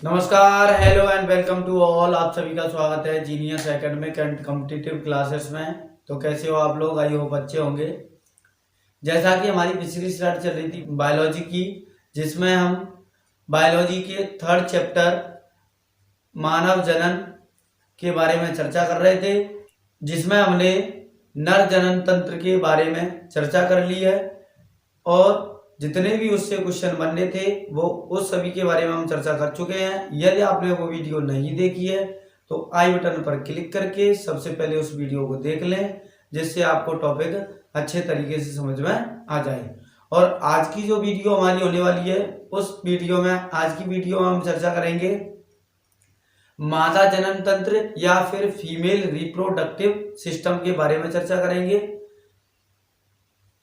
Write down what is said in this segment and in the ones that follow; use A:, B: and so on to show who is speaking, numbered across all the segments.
A: नमस्कार, hello and welcome to all. आप सभी का स्वागत है genius academic and competitive classes में। तो कैसे हो आप लोग? आई होप अच्छे होंगे। जैसा कि हमारी पिछली स्टार्ट चल रही थी बायोलॉजी की, जिसमें हम बायोलॉजी के थर्ड चैप्टर मानव जनन के बारे में चर्चा कर रहे थे, जिसमें हमने नर जनन तंत्र के बारे में चर्चा कर ली है और जितने भी उससे क्वेश्चन बनने थे वो उस सभी के बारे में हम चर्चा कर चुके हैं। यदि आपने वो वीडियो नहीं देखी है तो आई बटन पर क्लिक करके सबसे पहले उस वीडियो को देख लें, जिससे आपको टॉपिक अच्छे तरीके से समझ में आ जाए। और आज की जो वीडियो हमारी होने वाली है, उस वीडियो में आज की वीडियो में हम चर्चा करेंगे मादा जनन तंत्र या फिर फीमेल रिप्रोडक्टिव सिस्टम के बारे में चर्चा करेंगे।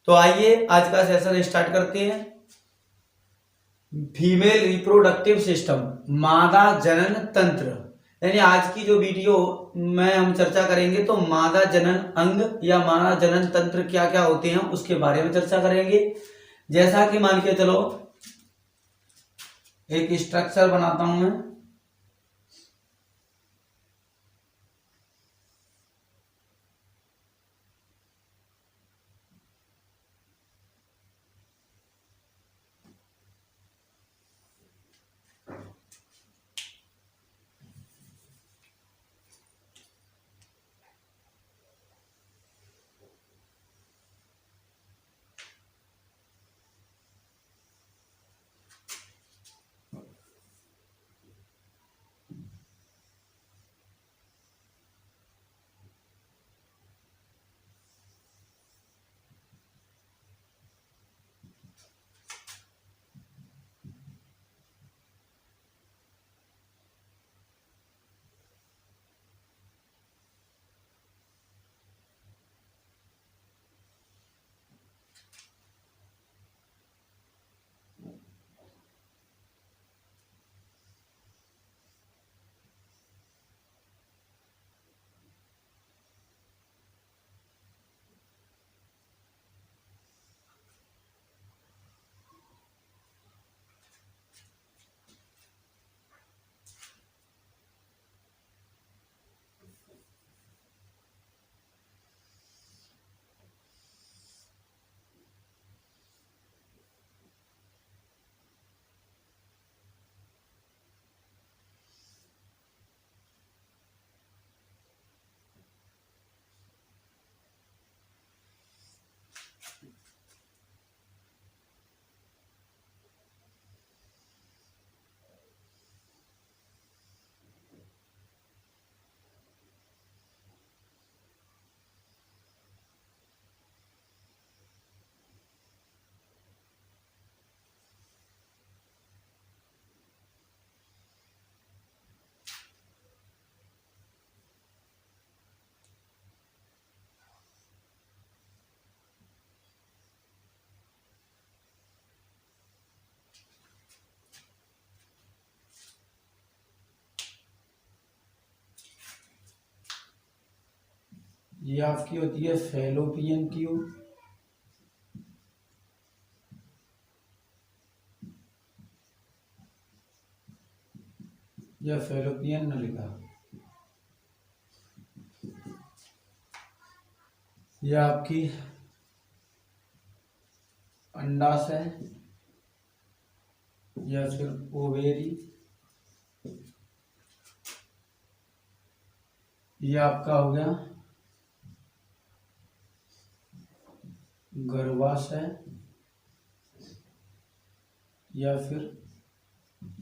A: तो आइए आज का सेशन स्टार्ट करते हैं। फीमेल रिप्रोडक्टिव सिस्टम, मादा जनन तंत्र, यानी आज की जो वीडियो में हम चर्चा करेंगे तो मादा जनन अंग या मादा जनन तंत्र क्या क्या होते हैं उसके बारे में चर्चा करेंगे। जैसा कि मान के चलो एक स्ट्रक्चर बनाता हूं मैं। ये आपकी होती है फैलोपियन ट्यूब, या फैलोपियन नलिका। ये आपकी अंडाशय या फिर ओवेरी। ये आपका हो गया गर्भाशय या फिर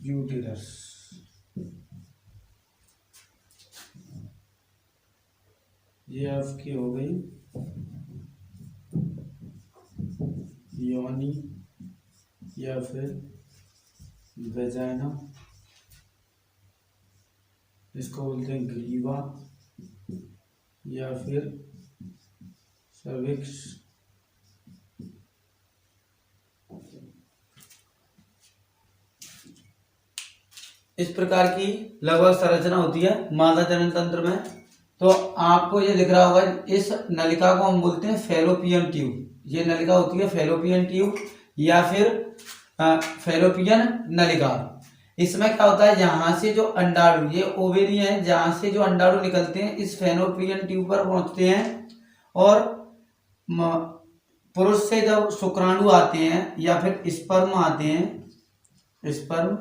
A: यूटेरस। ये आपकी हो गई योनि या फिर वेजाइना, इसको बोलते हैं ग्रीवा या फिर सर्विक्स। इस प्रकार की लगभग संरचना होती है मादा जनन तंत्र में। तो आपको ये दिख रहा होगा, इस नलिका को हम बोलते हैं फैलोपियन ट्यूब। ये नलिका होती है फैलोपियन ट्यूब या फिर फैलोपियन नलिका। इसमें क्या होता है, यहाँ से जो अंडाणु, ये ओवेरी है, जहां से जो अंडाणु निकलते हैं इस फैलोपियन ट्यूब पर पहुंचते हैं, और पुरुष से जब शुक्राणु आते हैं या फिर स्पर्म आते हैं, स्पर्म,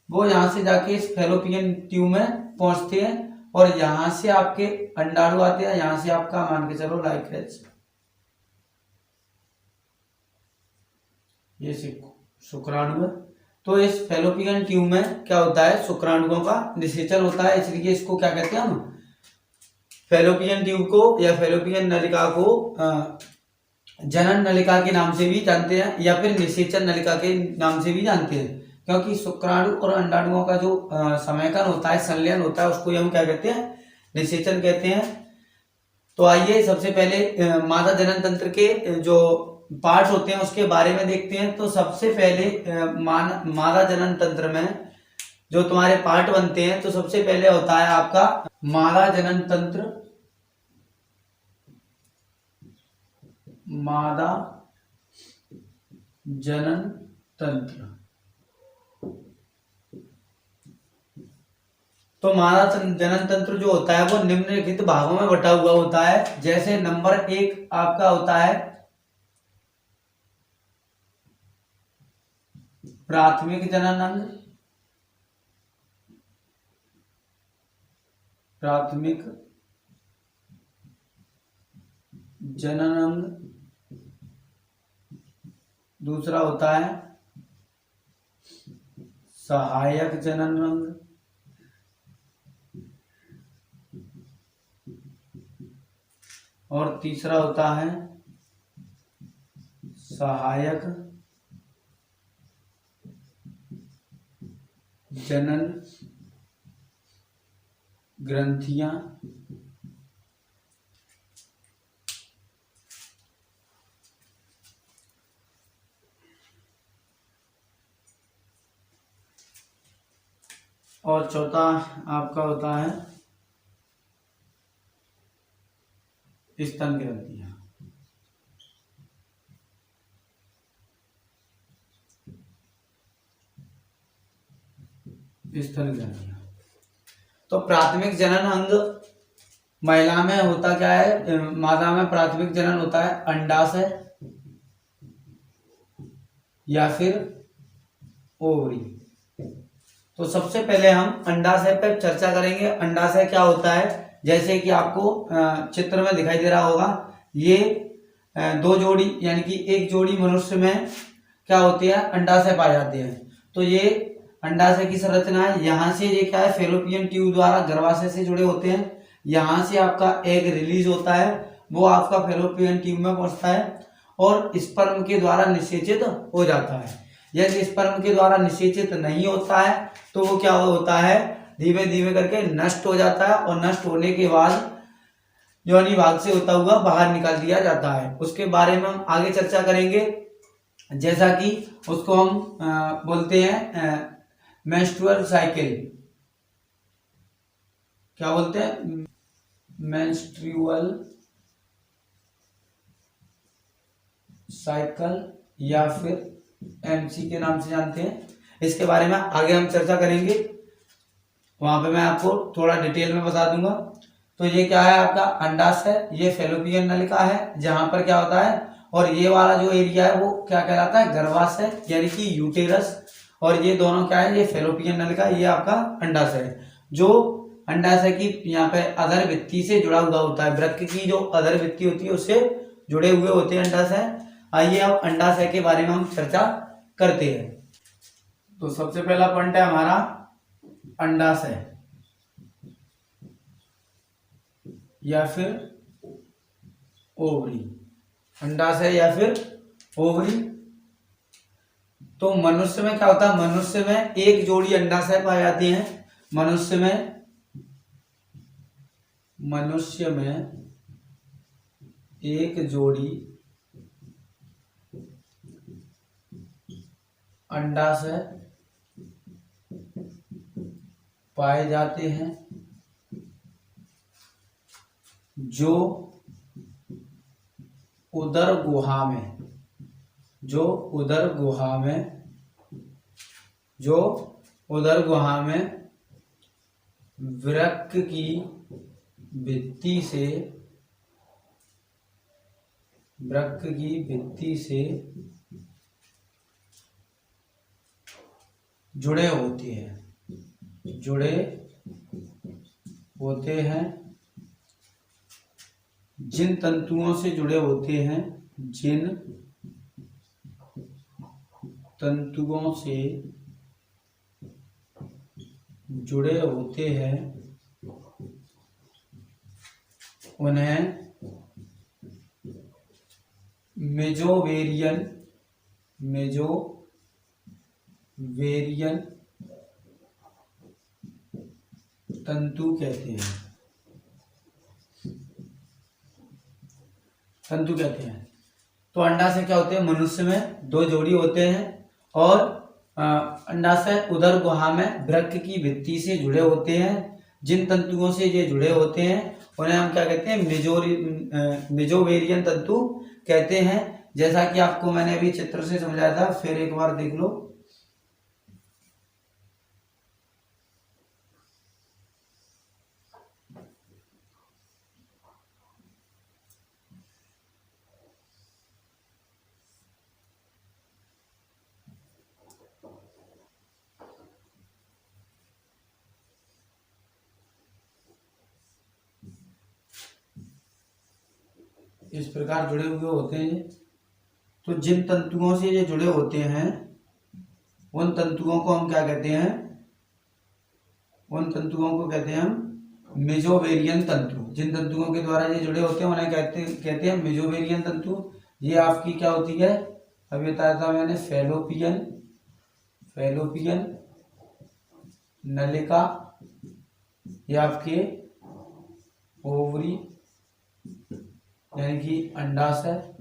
A: वो यहाँ से जाके इस फैलोपियन ट्यूब में पहुंचते हैं, और यहाँ से आपके अंडाणु आते हैं, यहाँ से आपका मान के चलो लाइक ये शुक्राणु है। तो इस फैलोपियन ट्यूब में क्या होता है, शुक्राणुओं का निषेचन होता है, इसलिए इसको क्या कहते हैं हम, फैलोपियन ट्यूब को या फैलोपियन नलिका को जनन नलिका के नाम से भी जानते हैं, या फिर निषेचन नलिका के नाम से भी जानते हैं, क्योंकि शुक्राणु और अंडाणुओं का जो समयकन होता है, संलयन होता है, उसको हम क्या कहते हैं, निषेचन कहते हैं। तो आइए सबसे पहले मादा जनन तंत्र के जो पार्ट होते हैं उसके बारे में देखते हैं। तो सबसे पहले मादा जनन तंत्र में जो तुम्हारे पार्ट बनते हैं, तो सबसे पहले होता है आपका मादा जनन तंत्र, मादा जनन तंत्र। तो मादा जनन तंत्र जो होता है वो निम्नलिखित भागों में बटा हुआ होता है। जैसे नंबर 1 आपका होता है प्राथमिक जनन अंग, प्राथमिक जनन अंग। दूसरा होता है सहायक जनन अंग, और तीसरा होता है सहायक जनन ग्रंथियां। और चौथा आपका होता है स्तन ग्रंथियां। स्तन ग्रंथियां। तो प्राथमिक जनन अंग महिला में होता क्या है, मादा में प्राथमिक जनन होता है अंडाशय या फिर ओवरी। तो सबसे पहले हम अंडाशय पर चर्चा करेंगे। अंडाशय क्या होता है, जैसे कि आपको चित्र में दिखाई दे रहा होगा, ये 2 जोड़ी यानी कि एक जोड़ी मनुष्य में क्या होती है, अंडाशय पाए जाते हैं। तो ये अंडाशय की संरचना है। यहाँ से ये क्या है, फैलोपियन ट्यूब द्वारा गर्भाशय से जुड़े होते हैं। यहाँ से आपका एग रिलीज होता है, वो आपका फैलोपियन ट्यूब में पहुंचता है और स्पर्म के द्वारा निषेचित हो जाता है। यदि स्पर्म के द्वारा निषेचित नहीं होता है तो वो क्या होता है, धीमे धीमे करके नष्ट हो जाता है, और नष्ट होने के बाद योनि भाग से होता हुआ बाहर निकाल दिया जाता है। उसके बारे में हम आगे चर्चा करेंगे, जैसा कि उसको हम बोलते हैं मेंस्ट्रुअल साइकिल। क्या बोलते हैं, मेंस्ट्रुअल साइकिल या फिर एमसी के नाम से जानते हैं। इसके बारे में आगे हम चर्चा करेंगे, वहां पे मैं आपको थोड़ा डिटेल में बता दूंगा। तो ये क्या है आपका अंडाशय, ये फैलोपियन नलिका है जहां पर क्या होता है, और ये वाला जो एरिया है वो क्या कहलाता है, गर्भाशय यानी कि यूटेरस, और ये दोनों क्या है, ये फैलोपियन नलिका, ये आपका अंडाशय है। जो अंडाशय की यहाँ पे अधर भित्ति से जुड़ा हुआ होता है, वृक्क की जो अधर भित्ति होती है उससे जुड़े हुए होते हैं अंडाशय। आइए अब अंडाशय के बारे में हम चर्चा करते हैं। तो सबसे पहला पॉइंट है हमारा अंडाशय या फिर ओवरी। अंडाशय या फिर ओवरी। तो मनुष्य में क्या होता है, मनुष्य में एक जोड़ी अंडाशय पाए जाते हैं। मनुष्य में एक जोड़ी अंडाशय पाए जाते हैं जो उदर गुहा में, जो उदर गुहा में वृक्क की भित्ति से जुड़े होते हैं जिन तंतुओं से जुड़े होते हैं उन्हें मेजोवेरियन तंतु कहते हैं। तो अंडाशय क्या होते हैं? मनुष्य में 2 जोड़ी होते हैं और अंडाशय उदर गुहा में वृक्क की भित्ति से जुड़े होते हैं। जिन तंतुओं से ये जुड़े होते हैं उन्हें हम क्या कहते हैं? मेजोवेरियन तंतु कहते हैं। जैसा कि आपको मैंने अभी चित्र से समझाया था, फिर एक बार देख लो। इस प्रकार जुड़े हुए होते हैं। तो जिन तंतुओं से ये जुड़े होते हैं उन तंतुओं को हम क्या कहते हैं? उन तंतुओं को कहते हैं हम मेजोवेरियन तंतु। जिन तंतुओं के द्वारा ये जुड़े होते हैं उन्हें कहते हैं मेजोवेरियन तंतु। ये आपकी क्या होती है? अभी बताया था मैंने, फैलोपियन नलिका, ये आपके ओवरी यानी कि अंडाशय,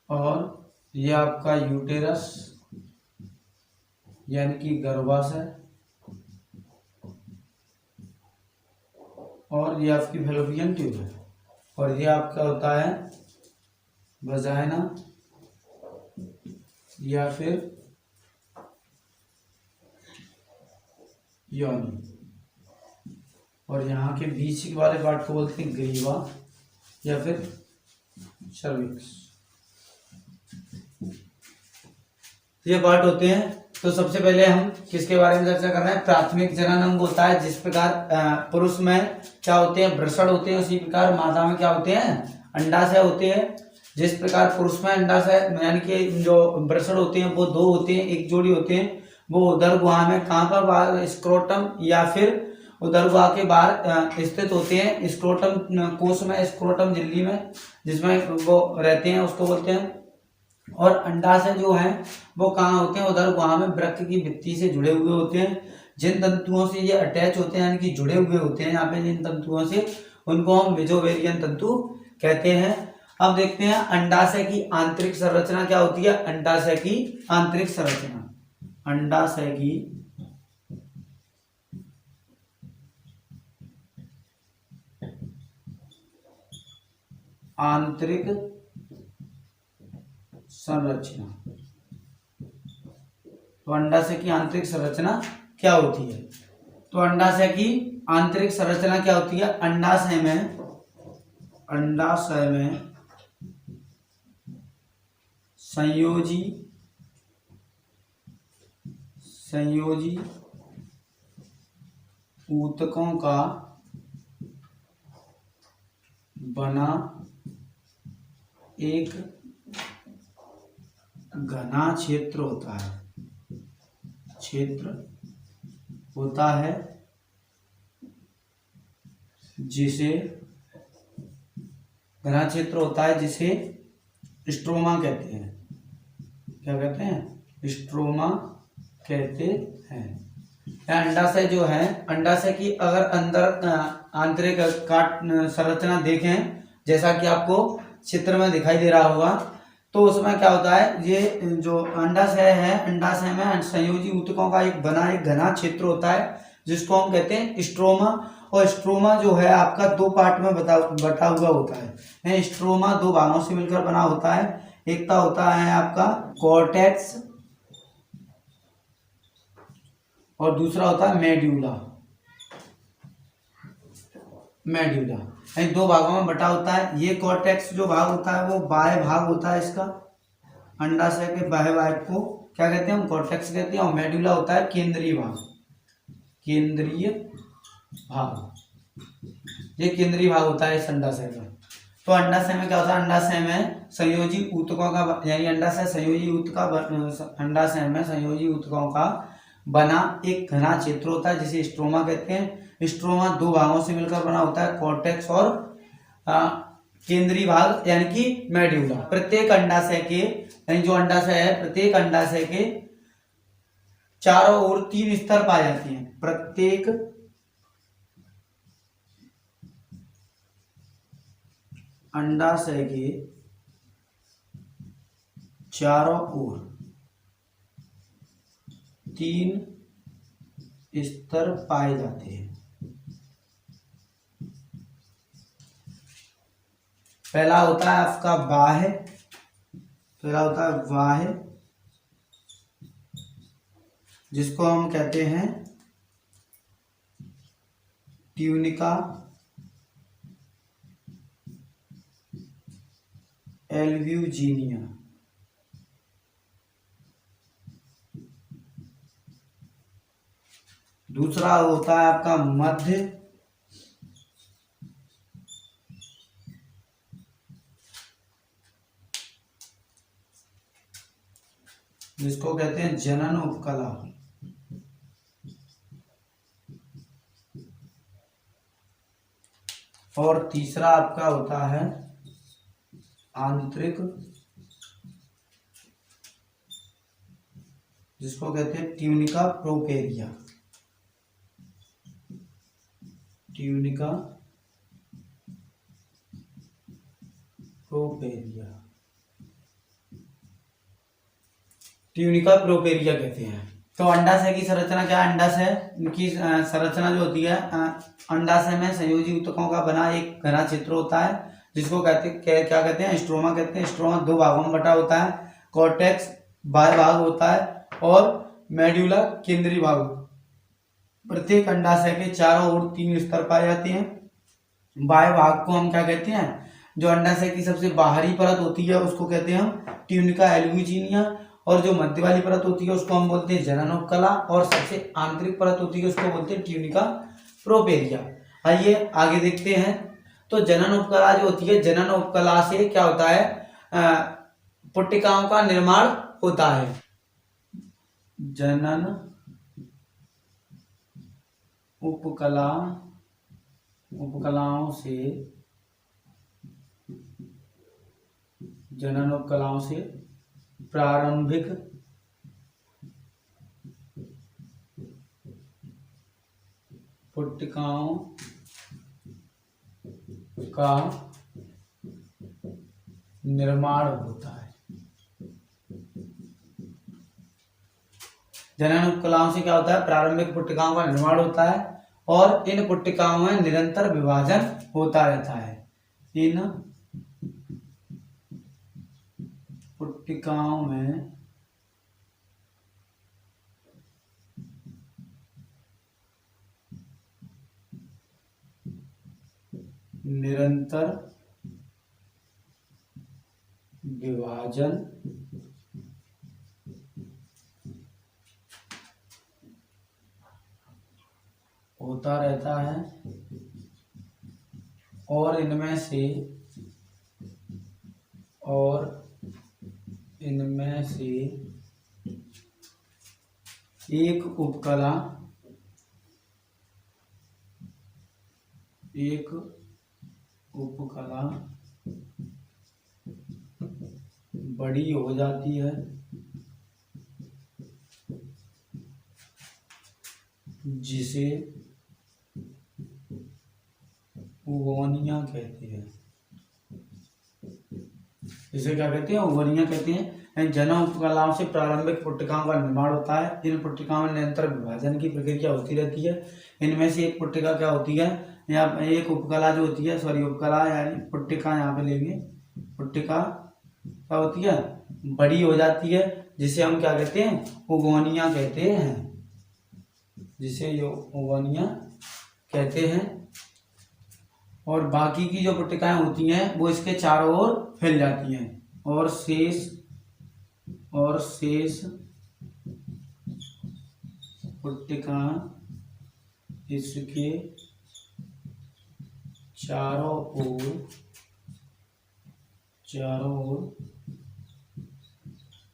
A: और ये आपका यूटेरस यानी कि गर्भाशय, और ये आपकी फैलोपियन ट्यूब है, और ये आपका होता है वजाइना या फिर योनि, और यहाँ के बीच वाले पार्ट को बोलते हैं ग्रीवा या फिर सर्विक्स। ये पार्ट होते हैं। तो सबसे पहले हम किसके बारे में चर्चा कर रहे हैं? प्राथमिक जनन अंग होता है। जिस प्रकार पुरुष में क्या होते हैं? वृषण होते हैं, उसी प्रकार मादा में क्या होते हैं? अंडाशय होते हैं। जिस प्रकार पुरुष में अंडाशय यानी कि जो वृषण होते हैं वो 2 होते हैं, एक जोड़ी होते हैं। वो उदर गुहा में कहाँ पर? स्क्रोटम या फिर उदर गुहा के बाहर स्थित होते हैं। स्क्रोटम कोश में, स्क्रोटम झिल्ली में जिसमें वो रहते हैं उसको बोलते हैं। और अंडाशय जो है वो कहाँ होते हैं? उदर गुहा में वृक्क की भित्ति से जुड़े हुए होते हैं। जिन तंतुओं से ये अटैच होते हैं यानी कि जुड़े हुए होते हैं यहाँ पे जिन तंतुओं से, उनको हम मेजोवेरियन तंतु कहते हैं। अब देखते हैं अंडाशय की आंतरिक संरचना क्या होती है। अंडाशय की आंतरिक संरचना, अंडाशय की आंतरिक संरचना। तो अंडाशय की आंतरिक संरचना क्या होती है? तो अंडाशय की आंतरिक संरचना क्या होती है? अंडाशय में संयोजी ऊतकों का बना एक घना क्षेत्र होता है जिसे घना क्षेत्र होता है जिसे स्ट्रोमा कहते हैं। क्या कहते हैं? स्ट्रोमा कहते हैं। अंडाशय जो है, अंडाशय की अगर अंदर आंतरिक काट संरचना देखें जैसा कि आपको चित्र में दिखाई दे रहा होगा, तो उसमें क्या होता है? ये जो अंडाशय है, अंडाशय में संयोजी ऊतकों का एक घना क्षेत्र होता है जिसको हम कहते हैं स्ट्रोमा। और स्ट्रोमा जो है आपका 2 पार्ट में बटा हुआ होता है। स्ट्रोमा 2 भागों से मिलकर बना होता है। एक तो होता है आपका कॉर्टेक्स और दूसरा होता है मेड्यूला। मेड्यूला यानी दो भागों में बटा होता है। ये कॉर्टेक्स जो भाग होता है वो बाह्य भाग होता है इसका, अंडाशय के बाह्य भाग को क्या कहते हैं हम, कॉर्टेक्स कहते हैं। और मेड्यूला होता है केंद्रीय भाग, केंद्रीय भाग, ये केंद्रीय भाग होता है इस अंडाशय का। तो अंडाशय में क्या होता है, अंडाशय में संयोजी ऊतकों का यानी अंडाशय संयोजी ऊतक का अंडाशय में संयोजी ऊतकों का बना एक घना क्षेत्र होता है जिसे स्ट्रोमा कहते हैं। स्ट्रोमा दो भागों से मिलकर बना होता है, कॉर्टेक्स और केंद्रीय भाग यानी कि मेड्यूला। प्रत्येक अंडाशय के यानी जो अंडाशय है, प्रत्येक अंडाशय के चारों ओर 3 स्तर पाए जाते हैं। प्रत्येक अंडाशय के चारों ओर 3 स्तर पाए जाते हैं। पहला होता है आपका बाह्य, पहला होता है बाह्य जिसको हम कहते हैं ट्यूनिका एल्ब्यूजिनिया। दूसरा होता है आपका मध्य, जिसको कहते हैं जनन उपकला। और तीसरा आपका होता है आंतरिक, जिसको कहते हैं tunica propria. Tunica propria, tunica propria कहते हैं। तो अंडाशय की संरचना क्या है, अंडाशय की संरचना जो होती है, अंडाशय में संयोजी ऊतकों का बना एक घना क्षेत्र होता है जिसको क्या कहते हैं, स्ट्रोमा कहते हैं। स्ट्रोमा दो भागों में बटा होता है, कॉर्टेक्स बाह्य भाग होता है और मेड्यूला केंद्रीय भाग। प्रत्येक अंडाशय के चारों ओर 3 स्तर पाए जाते हैं। बाह्य भाग को हम क्या कहते हैं, जो अंडाशय की सबसे बाहरी परत होती है उसको कहते हैं हम ट्यूनिका एल्ब्यूजिनिया, और जो मध्य वाली परत होती है उसको हम बोलते हैं जनन उपकला, और सबसे आंतरिक परत होती है उसको बोलते हैं ट्यूनिका प्रोपेरिया। आइए आगे देखते हैं। तो जनन उपकला जो होती है, जनन उपकला से क्या होता है, पुट्टिकाओं का निर्माण होता है। जनन उपकला, उपकलाओं से, जनन उपकलाओं से प्रारंभिक पुट्टिकाओं का निर्माण होता है। जनन उपकलाओं से क्या होता है, प्रारंभिक पुट्टिकाओं का निर्माण होता है और इन पुट्टिकाओं में निरंतर विभाजन होता रहता है। इन पुट्टिकाओं में निरंतर विभाजन होता रहता है और इनमें से एक उपकला बड़ी हो जाती है जिसे ओवोनिया कहते हैं। इसे क्या कहते हैं, ओवोनिया कहते हैं। जनन उपकलाओं से प्रारंभिक पुट्टिकाओं का निर्माण होता है। इन पुट्टिकाओं में निरंतर विभाजन की प्रक्रिया होती रहती है। इनमें से एक पुट्टिका क्या होती है, यहाँ एक उपकला जो होती है, सॉरी उपकला यानी पुट्टिका यहाँ पे लेंगे, पुट्टिका क्या होती है, बड़ी हो जाती है जिसे हम क्या कहते हैं, ओवोनिया कहते हैं। जिसे ओवनिया कहते हैं। और बाकी की जो पुट्टिकाएं होती हैं वो इसके चारों ओर फैल जाती हैं और शेष पुट्टिका इसके चारों ओर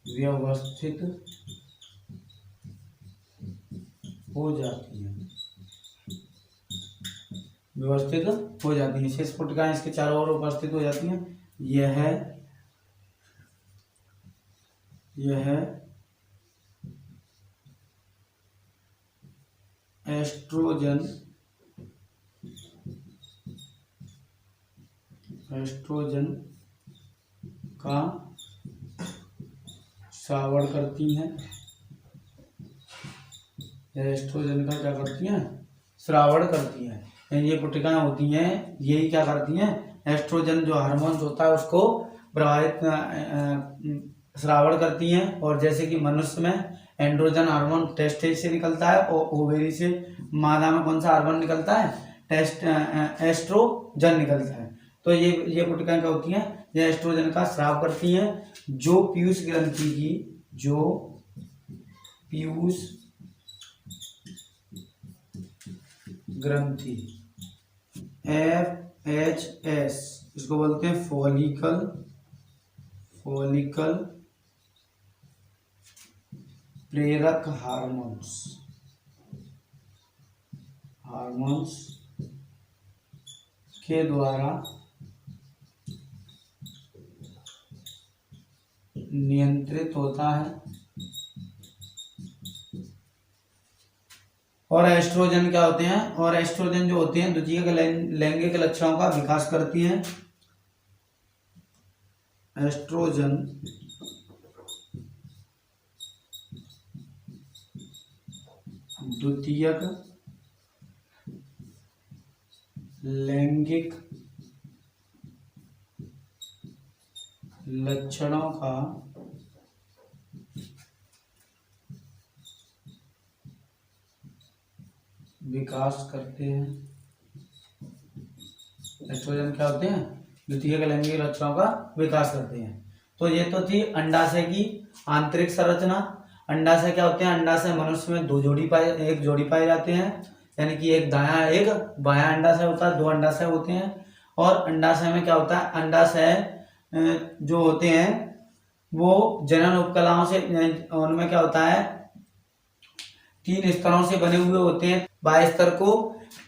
A: व्यवस्थित हो जाती है। शेष पुट्टिकाएं इसके चारों ओर उपस्थित हो जाती हैं। यह एस्ट्रोजन का श्रावण करती हैं। एस्ट्रोजन का क्या करती हैं? श्रावण करती हैं। ये पुट्टिकाएं होती हैं, यही क्या करती हैं? एस्ट्रोजन जो हार्मोन होता है उसको प्रभावित श्रावण करती हैं। और जैसे कि मनुष्य में एंड्रोजन हार्मोन टेस्टेज से निकलता है और ओवेरी से मादा में कौन सा हार्मोन निकलता है? एस्ट्रोजन निकलता है। तो ये पुट्टिकाएं क्या होती हैं? ये एस्ट्रोजन का स्राव करती हैं, जो पीयूष ग्रंथि FHS इसको बोलते हैं फॉलिकल प्रेरक हार्मोन्स के द्वारा नियंत्रित होता है। और एस्ट्रोजन क्या होते हैं? और एस्ट्रोजन जो होते हैं द्वितीयक लैंगिक लक्षणों का विकास करती हैं। एस्ट्रोजन द्वितीयक लैंगिक लक्षणों का विकास करते हैं। एस्ट्रोजन क्या होते हैं? द्वितीयक लैंगिक लक्षणों का विकास करते हैं। तो ये तो थी अंडाशय की आंतरिक संरचना। अंडाशय क्या होते हैं? अंडाशय मनुष्य में एक जोड़ी पाए जाते हैं, यानी कि एक दायां एक बायां अंडाशय होता है, 2 अंडाशय होते हैं। और अंडाशय में क्या होता है? अंडाशय जो होते हैं वो जनन उपकलाओं से, उनमें क्या होता है? 3 स्तरों से बने हुए होते हैं। बाह्य स्तर को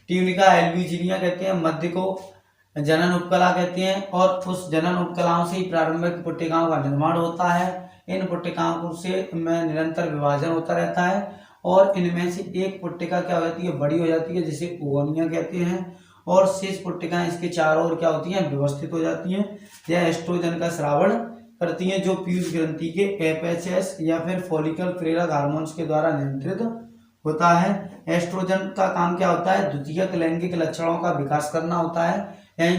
A: ट्यूनिका एल्ब्यूजिनिया कहते हैं, मध्य को जनन उपकला कहते हैं, और उस जनन उपकलाओं से ही प्रारंभिक पुट्टिकाओं का निर्माण होता है। इन पुट्टिकाओं से में निरंतर विभाजन होता रहता है और इनमें से एक पुट्टिका क्या हो जाती है? बड़ी हो जाती है, जिसे ओवनिया कहते हैं। और शेष पुट्टिकाएं इसके चारों ओर क्या होती हैं? व्यवस्थित हो जाती हैं। यह एस्ट्रोजन का श्रावण करती हैं, जो पीयूष ग्रंथि के FHS या फिर फॉलिकल प्रेरक हार्मोन्स के द्वारा नियंत्रित होता है। एस्ट्रोजन का काम क्या होता है? द्वितीयक लैंगिक लक्षणों का विकास करना होता है, यानी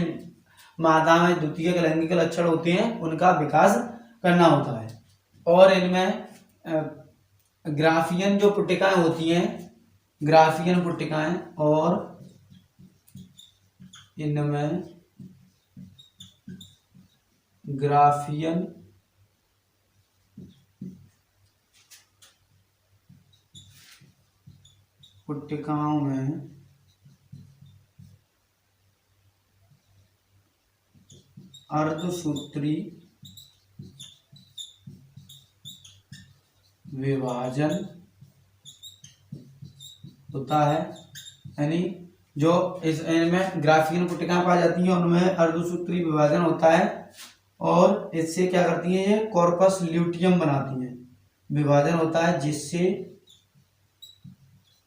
A: मादा में द्वितीयक लैंगिक लक्षण होते हैं उनका विकास करना होता है। और इनमें ग्राफियन जो पुट्टिकाएं होती हैं, ग्राफियन पुट्टिकाएं, और इनमें ग्राफियन पुट्टिकाओं में अर्धसूत्री विभाजन होता है, यानी जो इनमें ग्राफियन पुट्टिकाएं पाई जाती हैं उनमें अर्धसूत्री विभाजन होता है और इससे क्या करती हैं? ये कॉर्पस ल्यूटियम बनाती हैं, विभाजन होता है जिससे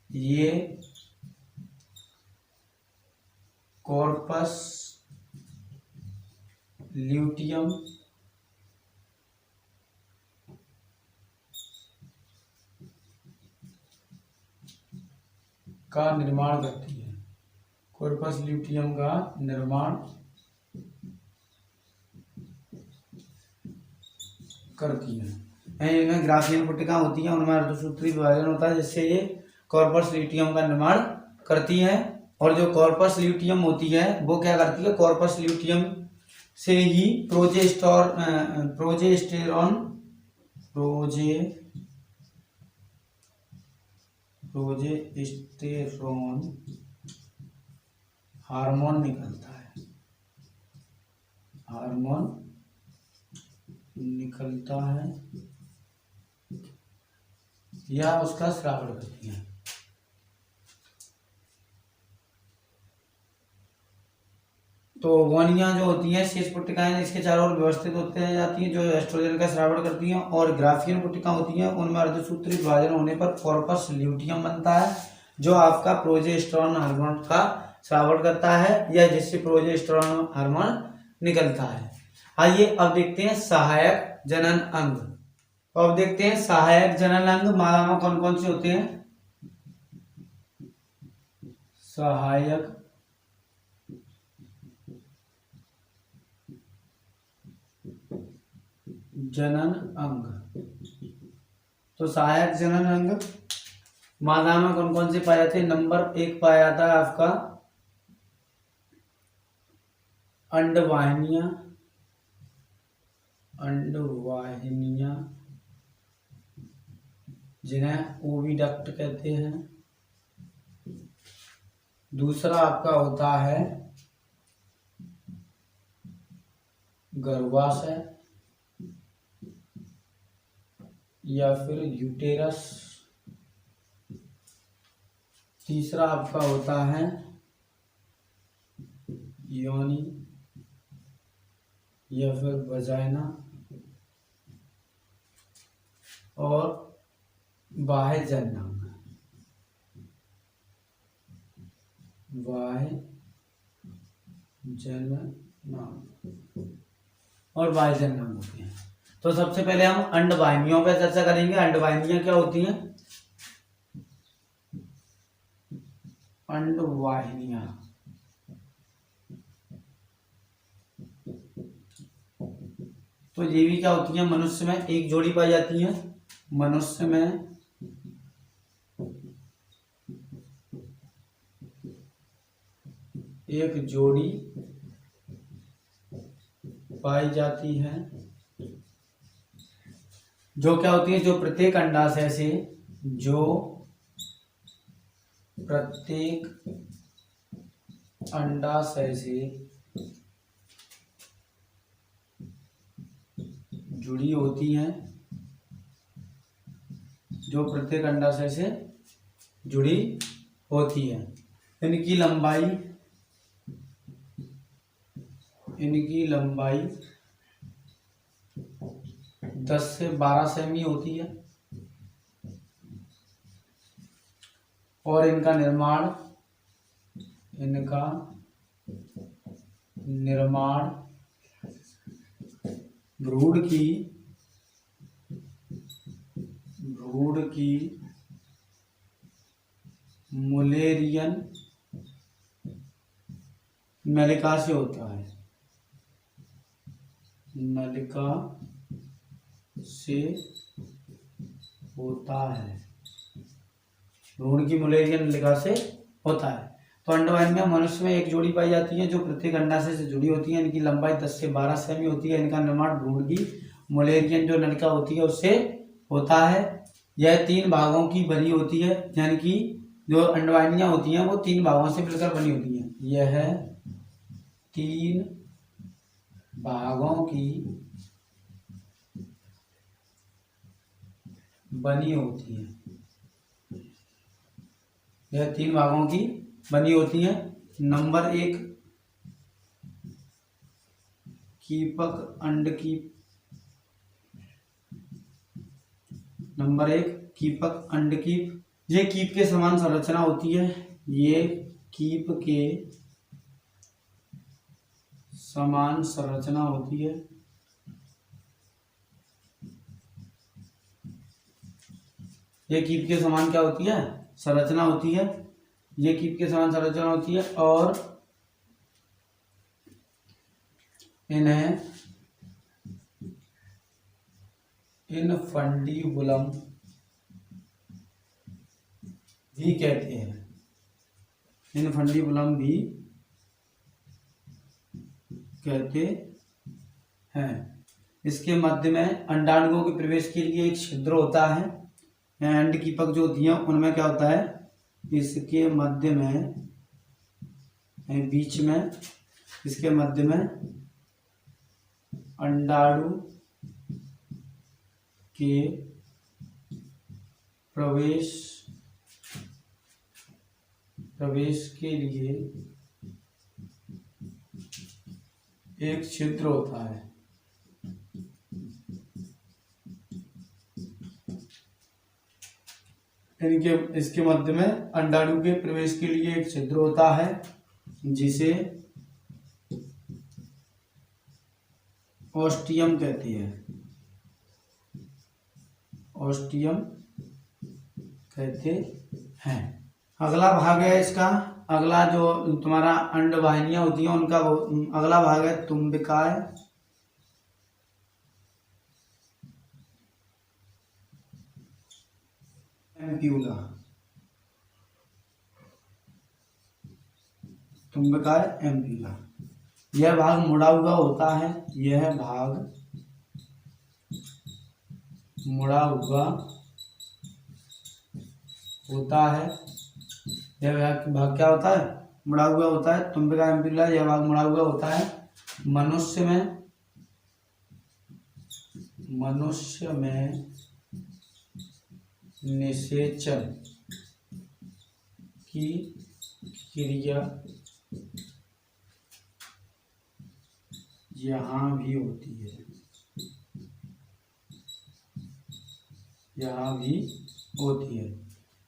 A: ये कॉर्पस ल्यूटियम का निर्माण करती है। कॉर्पस ल्यूटियम का निर्माण करती है। इनमें ग्राफियन पुट्टिका होती हैं, उनमें अर्धसूत्री विभाजन होता है जिससे ये कॉर्पस ल्यूटियम का निर्माण करती है। और जो कॉर्पस ल्यूटियम होती है वो क्या करती है, कॉर्पस ल्यूटियम से ही प्रोजेस्टेरॉन हार्मोन निकलता है, हार्मोन निकलता है या उसका स्रावन करती है। तो गोनियां जो होती हैं, शीर्ष पुट्टिकाएं इसके चारों ओर व्यवस्थित होते जाती हैं जो एस्ट्रोजन का स्रावन करती हैं। और ग्राफियन पुट्टिका होती हैं, उनमें अर्धसूत्री विभाजन होने पर कॉर्पस ल्यूटियम बनता है जो आपका प्रोजेस्टेरॉन हार्मोन का स्रावन करता है या जिससे प्रोजेस्टेरॉन हार्मोन निकलता है। आइए अब देखते हैं सहायक जनन अंग। तो अब देखते हैं सहायक जनन अंग मादा में कौन कौन से होते हैं। सहायक जनन अंग, तो सहायक जनन अंग मादा में कौन कौन से पाए जाते हैं। नंबर 1 पाया जाता है आपका अंडवाहिनियां, अंडवाहिनियां जिन्हें ओविडक्ट कहते हैं। दूसरा आपका होता है गर्भाशय या फिर यूटेरस। तीसरा आपका होता है योनि या फिर वजाइना। और बाह्य जननांग, बाह्य जननांग और बाह्य जननांग होते हैं। तो सबसे पहले हम अंडवाहिनियों पर चर्चा करेंगे। अंडवाहिनियां क्या होती हैं। अंडवाहिनियां तो ये भी क्या होती है, मनुष्य में एक जोड़ी पाई जाती है। मनुष्य में एक जोड़ी पाई जाती है जो क्या होती है, जो प्रत्येक अंडाशय से, जो प्रत्येक अंडाशय से जुड़ी होती हैं, जो प्रत्येक अंडाशय से जुड़ी होती है। इनकी लंबाई 10 से 12 सेमी होती है। और इनका निर्माण भ्रूण की मुलेरियन नलिका से होता है, नलिका से होता है, भ्रूण की मुलेरियन नलिका से होता है। तो अंडवाहिनियां मनुष्य में एक जोड़ी पाई जाती है जो प्रत्येक अंडाशय से जुड़ी होती है। इनकी लंबाई 10 से 12 सेमी होती है। इनका निर्माण भ्रूण की मुलेरियन जो नलिका होती है उससे होता है। यह 3 भागों की बनी होती है, यानी कि जो अंडवाहिनियां होती हैं वो 3 भागों से मिलकर बनी होती हैं। यह 3 भागों की बनी होती है, यह 3 भागों की बनी होती है। नंबर 1 कीपक अंडकीप, नंबर 1 कीपक अंडकीप। ये कीप के समान संरचना होती है, ये कीप के समान संरचना होती है। ये कीप के समान क्या होती है, संरचना होती है। ये कीप के समान संरचना होती है और इन्हें इनफंडीबुलम भी कहते हैं, इनफंडिबुलम भी कहते हैं। इसके मध्य में अंडाणुओं के प्रवेश के लिए एक छिद्र होता है। अंड की पक जो होती है उनमें क्या होता है, इसके मध्य में, बीच में, इसके मध्य में अंडाणु के प्रवेश के लिए एक छिद्र होता है। इसके मध्य में अंडाणु के प्रवेश के लिए एक छिद्र होता है जिसे ओस्टियम कहते हैं। ओस्टियम कहते हैं। अगला भाग है इसका, अगला जो तुम्हारा अंड वाहिनियां होती हैं उनका अगला भाग है तुम्बिकाय। Ampulla, तुम्बिकाय ampulla. यह भाग मुड़ा हुआ होता है, यह भाग मुड़ा हुआ होता है। यह भाग क्या होता है, मुड़ा हुआ होता है। तुम्बिका एम्प्यूला, यह भाग मुड़ा हुआ होता है। मनुष्य में निषेचन की क्रिया यहाँ भी होती है, यहाँ भी होती है।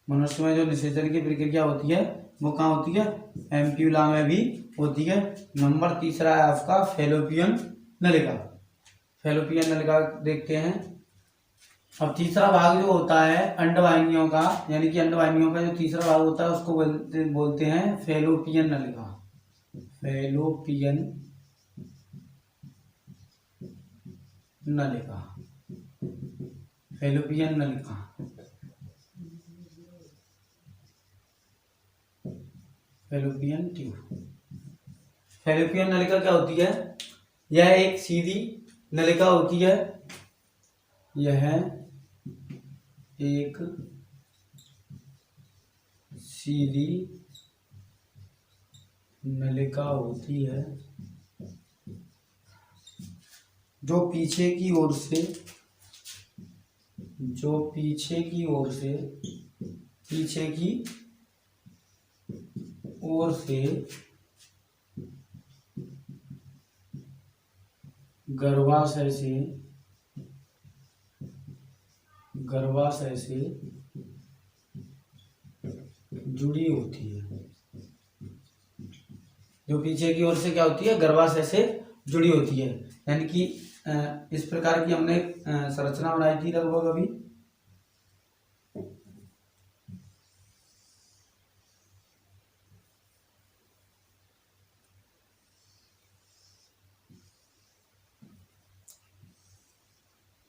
A: मनुष्य में जो निषेचन की प्रक्रिया होती है वो कहाँ होती है, एम्प्यूला में भी होती है। नंबर तीसरा है आपका फैलोपियन नलिका। फैलोपियन नलिका देखते हैं। अब तीसरा भाग जो होता है अंडवाहिनियों का, यानी कि अंडवाहिनियों का जो तीसरा भाग होता है उसको बोलते हैं फैलोपियन नलिका। फैलोपियन नलिका, फैलोपियन नलिका। Fallopian tube. फैलोपियन नलिका क्या होती है, यह एक सीधी नलिका होती है। यह एक सीधी नलिका होती है जो पीछे की ओर से गर्भाशय से जुड़ी होती है। जो पीछे की ओर से क्या होती है, गर्भाशय से जुड़ी होती है। यानी कि इस प्रकार की हमने संरचना बनाई थी लगभग अभी।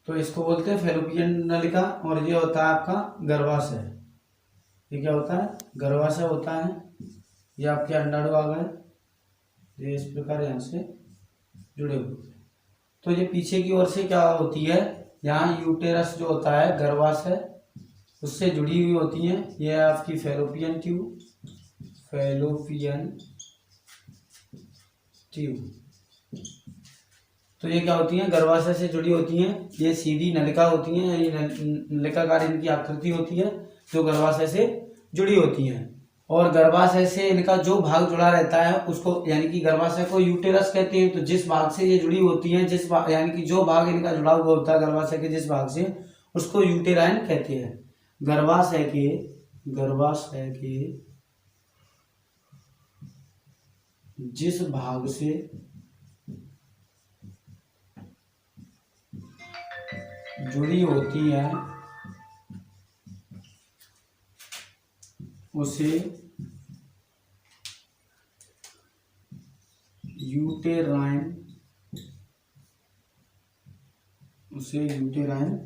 A: तो इसको बोलते हैं फैलोपियन नलिका। और ये होता है आपका गर्भाशय। ये क्या होता है, गर्भाशय होता है। ये आपके अंडाणु आ गए, ये इस प्रकार यहाँ से जुड़े हुए। तो ये पीछे की ओर से क्या होती है, यहाँ यूटेरस जो होता है गर्भाशय उससे जुड़ी हुई होती है। ये है आपकी फैलोपियन ट्यूब। Fallopian tube. तो ये क्या होती हैं, गर्भाशय से जुड़ी होती हैं। ये सीधी नलिका होती हैं, ये नलिकाकार इनकी आकृति होती है जो गर्भाशय से जुड़ी होती हैं। और गर्भाशय से इनका जो भाग जुड़ा रहता है उसको, यानी कि गर्भाशय को यूटेरस कहते हैं। तो जिस भाग से ये जुड़ी होती हैं, जिस भाग, यानी कि जो भाग इनका जुड़ा हुआ होता है गर्भाशय के जिस भाग से, उसको यूटेराइन कहते हैं। गर्भाशय के जिस भाग से जुड़ी होती है उसे यूटेराइन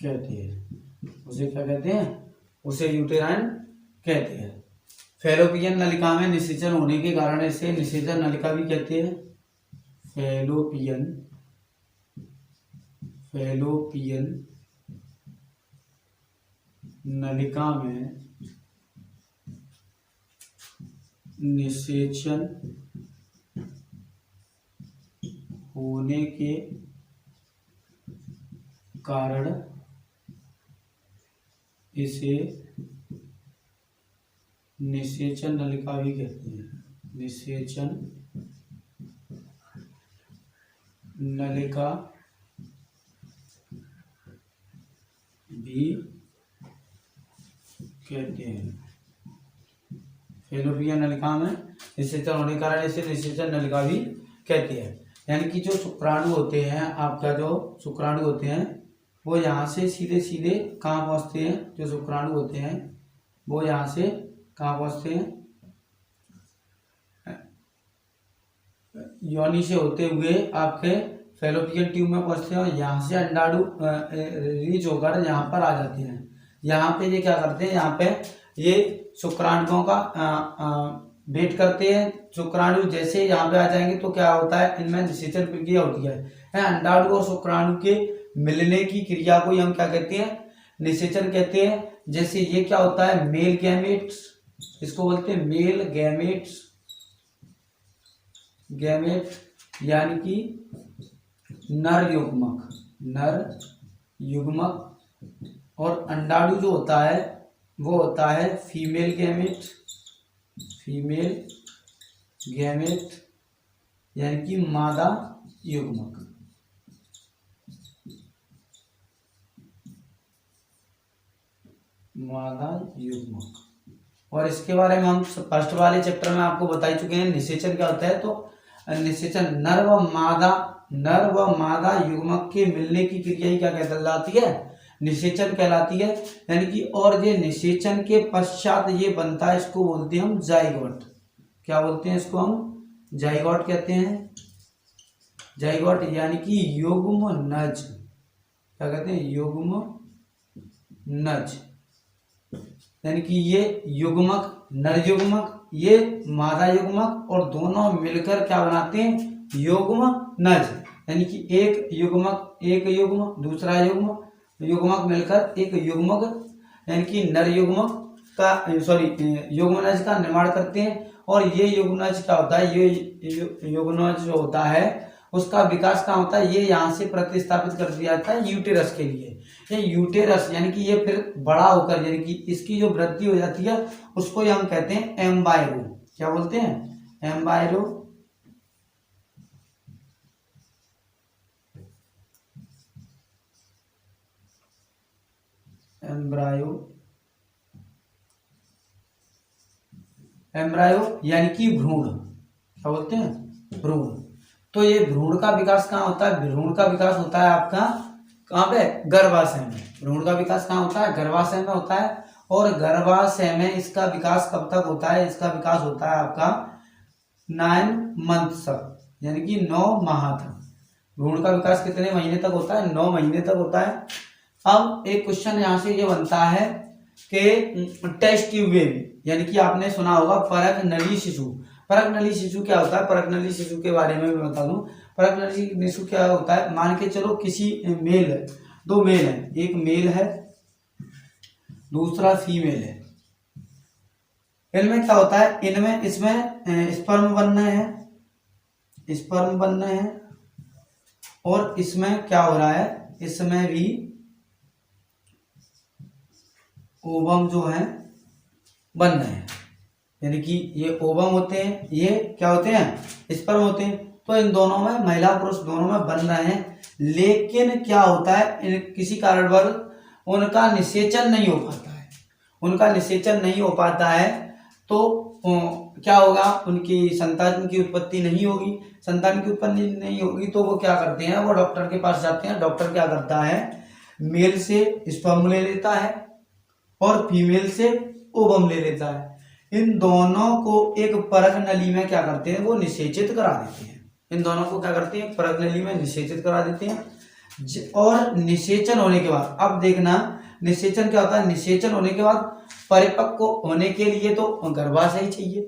A: कहते हैं। उसे क्या कहते हैं, उसे यूटेराइन कहते हैं। फैलोपियन नलिका में निषेचन होने के कारण इसे निषेचन नलिका भी कहते हैं। फैलोपियन नलिका में निषेचन होने के कारण इसे निषेचन नलिका भी कहते हैं। निषेचन नलिका भी कहते हैं। फैलोपियन नलिका में निषेचन होने के कारण इसे निषेचन नलिका भी कहते हैं। यानी कि जो शुक्राणु होते हैं, आपका जो शुक्राणु होते हैं वो यहाँ से सीधे सीधे कहाँ पहुँचते हैं, जो शुक्राणु होते हैं वो यहाँ से कहाँ पहुँचते हैं, योनि से होते हुए आपके फैलोपियन ट्यूब में पहुँचते हैं और यहाँ से अंडाणु रीच होकर यहाँ पर आ जाते हैं। यहाँ पे ये क्या करते हैं, यहाँ पे ये शुक्राणुओं का वेट करते हैं। शुक्राणु जैसे यहाँ पे आ जाएंगे तो क्या होता है, इनमें निषेचन प्रक्रिया होती है। अंडाणु और शुक्राणु के मिलने की क्रिया को हम क्या कहते हैं, निषेचन कहते हैं। जैसे ये क्या होता है, मेल गैमेट्स, इसको बोलते हैं मेल गैमेट्स, यानी कि नर युग्मक, और अंडाणु जो होता है वो होता है फीमेल गैमेट, यानी कि मादा युग्मक। और इसके बारे में हम फर्स्ट वाले चैप्टर में आपको बता ही चुके हैं निषेचन क्या होता है। तो निषेचन नर व मादा युग्मक के मिलने की क्रिया ही क्या कहलाती है, निषेचन कहलाती है। यानी कि और ये निषेचन के पश्चात ये बनता है, इसको बोलते हैं हम जाइगोट। क्या बोलते हैं इसको, हम जाइगोट कहते हैं। जाइगोट यानी कि युग्म नज, क्या कहते हैं, युग्म नज, यानी कि ये युग्मक नर युग्मक, ये मादा युग्मक, और दोनों मिलकर क्या बनाते हैं, युग्म नज। यानी कि एक युग्म दूसरा युग्मक मिलकर एक युग्मक, यानी कि नर युग्मक का युग्मनज का निर्माण करते हैं। और ये युग्मनज क्या होता है, ये युग्मनज जो होता है उसका विकास कहाँ होता है, ये यहाँ से प्रतिस्थापित कर दिया जाता है यूटेरस के लिए। ये यूटेरस यानी कि ये फिर बड़ा होकर, यानी कि इसकी जो वृद्धि हो जाती है उसको हम कहते हैं एम्बायरो। क्या बोलते हैं, एम्बायरो। एम्ब्रायो यानी कि भ्रूण, क्या बोलते हैं, भ्रूण। तो ये भ्रूण का विकास कहाँ होता है, भ्रूण का विकास होता है आपका कहाँ पे, गर्भाशय में। भ्रूण का विकास कहाँ होता है, गर्भाशय में होता है। और गर्भाशय में इसका विकास कब तक होता है, इसका विकास होता है आपका 9 मंथ तक, यानी कि 9 माह तक। भ्रूण का विकास कितने महीने तक होता है, 9 महीने तक होता है। अब एक क्वेश्चन यहाँ से ये बनता है कि टेस्ट ट्यूब बेबी, यानी कि आपने सुना होगा परक नली शिशु। परक नली शिशु क्या होता है, परक नली शिशु के बारे में मैं बता दूं। परक नली शिशु क्या होता है, मान के चलो किसी मेल है, 2 मेल है, एक मेल है दूसरा फीमेल है। इनमें क्या होता है, इसमें स्पर्म बनना है, और इसमें क्या हो रहा है, इसमें भी ओवम जो है बन रहे हैं। यानी कि ये ओवम होते हैं, ये क्या होते हैं, स्पर्म होते हैं। तो इन दोनों में, महिला पुरुष दोनों में बन रहे हैं। लेकिन क्या होता है, किसी कारणवश उनका निषेचन नहीं हो पाता है। तो क्या होगा, उनकी संतान की उत्पत्ति नहीं होगी। संतान की उत्पत्ति नहीं होगी तो वो क्या करते हैं, वो डॉक्टर के पास जाते हैं। डॉक्टर क्या करता है, मेल से स्पर्म ले लेता है और फीमेल से ओवम ले लेता है। इन दोनों को एक परक नली में क्या करते हैं, वो निषेचित करा देते हैं। इन दोनों को क्या करते हैं, परक नली में निषेचित करा देते हैं। और निषेचन होने के बाद अब देखना, निषेचन क्या होता है, निषेचन होने के बाद परिपक्व होने के लिए तो गर्भाशय ही चाहिए।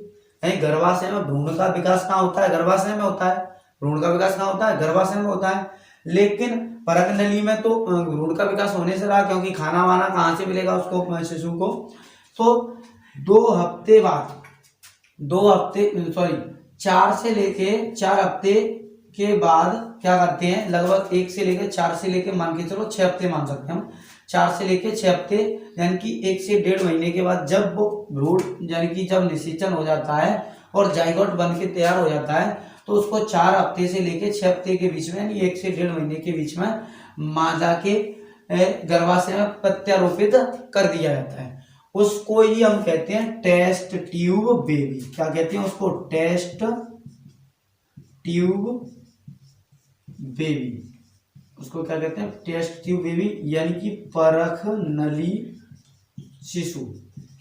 A: नहीं, गर्भाशय में भ्रूण का विकास कहाँ होता है, गर्भाशय में होता है। भ्रूण का विकास कहाँ होता है, गर्भाशय में होता है। लेकिन परक नली में तो भ्रूण का विकास होने से रहा, क्योंकि खाना वाना कहाँ से मिलेगा उसको, शिशु को। तो 4 हफ्ते के बाद क्या करते हैं, लगभग 1 से लेकर 4 से लेकर मान के चलो 6 हफ्ते मान सकते हैं हम, 4 से लेकर 6 हफ्ते यानी कि 1 से 1.5 महीने के बाद जब वो भ्रूण यानी कि जब निषेचन हो जाता है और जाइगोट बन के तैयार हो जाता है, तो उसको 4 हफ्ते से लेकर 6 हफ्ते के बीच में यानी 1 से 1.5 महीने के बीच में मादा के गर्भाशय में प्रत्यारोपित कर दिया जाता है। उसको ही हम कहते हैं टेस्ट ट्यूब बेबी। क्या कहते हैं उसको, टेस्ट ट्यूब बेबी। उसको क्या कहते हैं, टेस्ट ट्यूब बेबी, यानी कि परख नली शिशु।